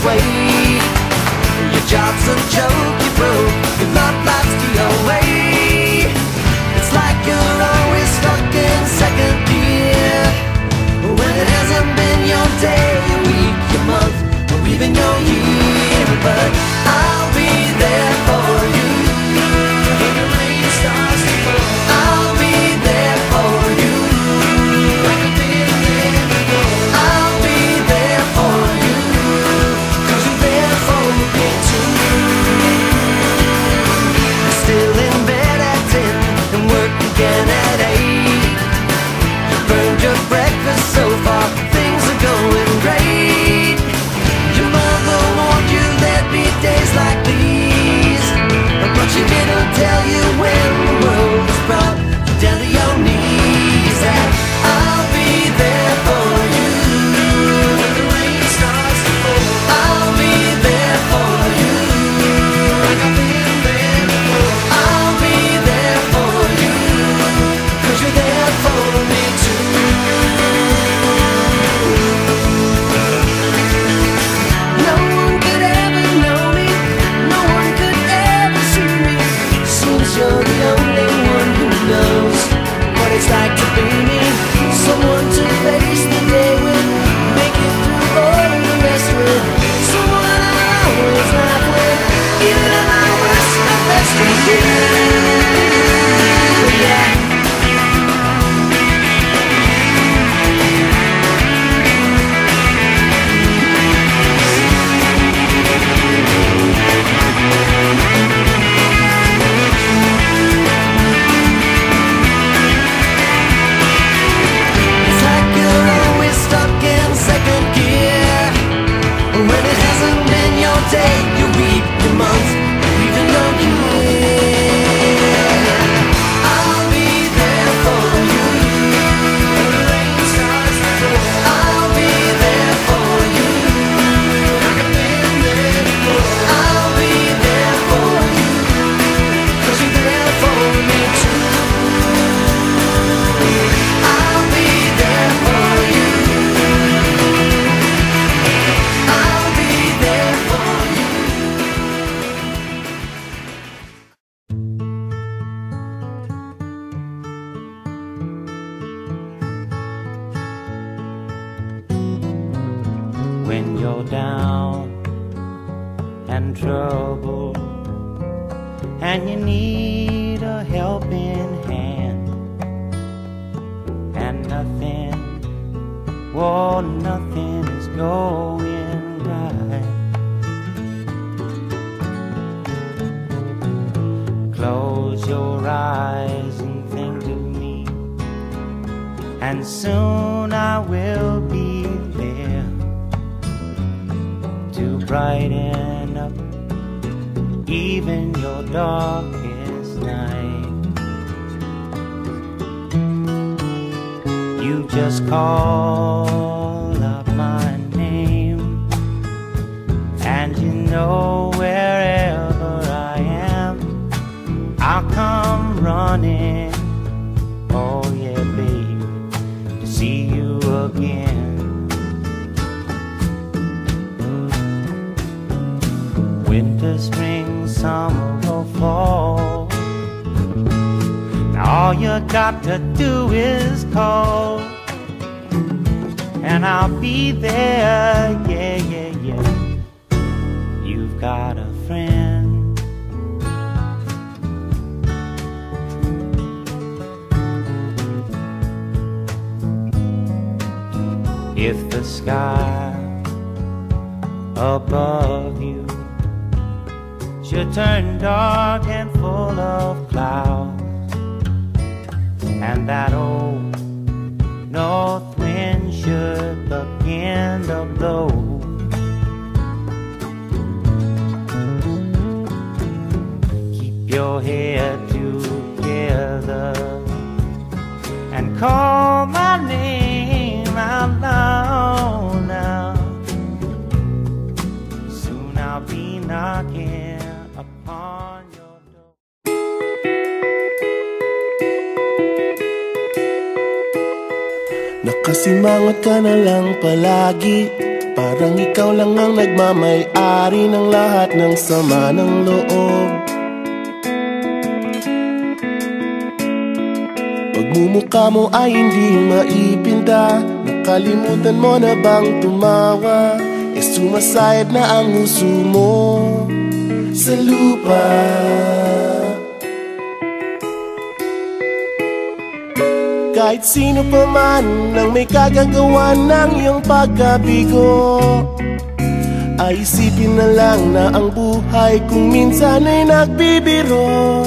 way. Your job's a joke, you broke, your love life's the away. It's like you're always stuck in second gear, when it hasn't been your day, your week, your month, or even your year. But I'll be there for you when the rain starts to fall. I'll be there for you like I've been there before. I'll be there for you 'cause you're there for me too. You're still in bed at 10 and work again at 8. You burned your breakfast so far, things are going great. Your mother warned you there'd be days like these, but she didn't tell you when the world was brought you down to your knees. That I'll be there for you when the rain starts to fall. I'll be there for you like I've been there before. I'll be there for you 'cause you're there for me too. No one could ever know me, no one could ever see me, since you're the only one who knows what it's like to be me. Someone to face the day with, make it through all the rest with, someone I always laugh with, even at my worst, my best with you. Yeah. It's like you're always stuck in second gear, when it hasn't been your day, your week, your month, or even your year. I'll be there for you when the rain starts to fall. I'll be there for you like I've been there before. I'll be there for you 'cause you're there for me too. I'll be there for you. I'll be there for you. When you're down and trouble and you need a helping hand, and nothing, oh, nothing is going right. Close your eyes and think of me, and soon I will be there to brighten up even your darkest night. You just call up my name, and you know wherever I am, I'll come running, oh yeah babe, to see you again. Winter, spring, summer or fall, now all you got to do is call, and I'll be there, yeah, yeah, yeah. You've got a friend. If the sky above you should turn dark and full of clouds, and that old north wind should begin to blow, keep your head together and call my name out loud now. Soon I'll be knocking upon your door. Nakasimangot ka na lang palagi, Parang ikaw lang ang nagmamay-ari ng lahat ng sama ng loob. Pagmumukha mo ay hindi maipinta. Nakalimutan mo na bang tumawa? E sumasayad na ang huso mo sa lupa. Kahit sino pa man ang may kagagawa ng iyong pagkabigo, ay isipin na lang na ang buhay kung minsan ay nagbibiro.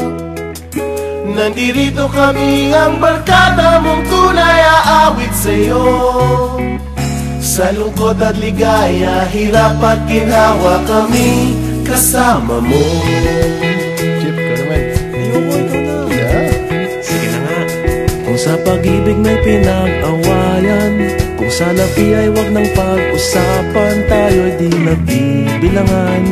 Nandirito kami, ang barkada mong tunay aawit sa'yo. Sa lungkot at ligaya, hirap at ginhawa, kami kasama mo. Chip, ka naman. Ikaw na. Yeah. Sige na nga. Kung sa pag-ibig may pinag-awayan, kung sa labi ay wag nang pag-usapan, tayo'y di nagbibilangan.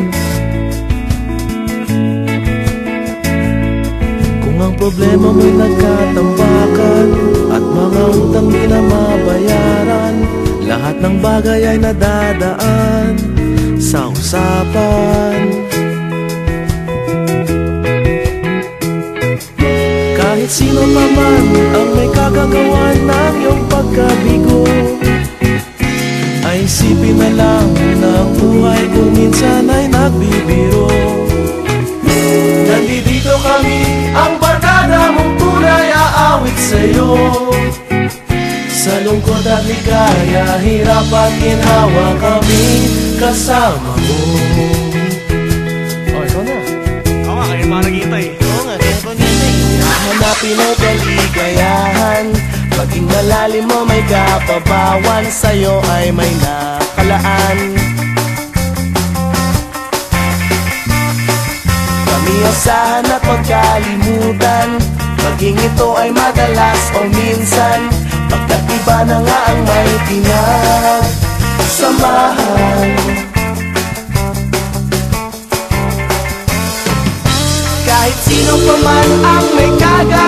Kung ang problema mo'y nagkatambakan at mga utang di na mabayaran, lahat ng bagay ay nadadaan sa usapan. Kahit sino pa man ang may kagagawa ng iyong pagkabigo, ay isipin na lang na ang buhay kung minsan ay nagbibiro. Nandito kami, ang barkada mong tunay aawit sa'yo. Sa lungkot at ligaya, hirap at ginhawa, kami kasama mo. Oh, ikaw na. Oo nga, kayo mga naghihintay. Oo nga, kaya pa nilay. Hanapin ang kaligayahan, maging malalim mo may kapabawan, sa'yo ay may nakalaan. Kami asahan at magkalimutan, maging ito ay madalas o minsan, pagkat iba na nga ang may pinagsamahan. Kahit sino pa man ang may kagagawa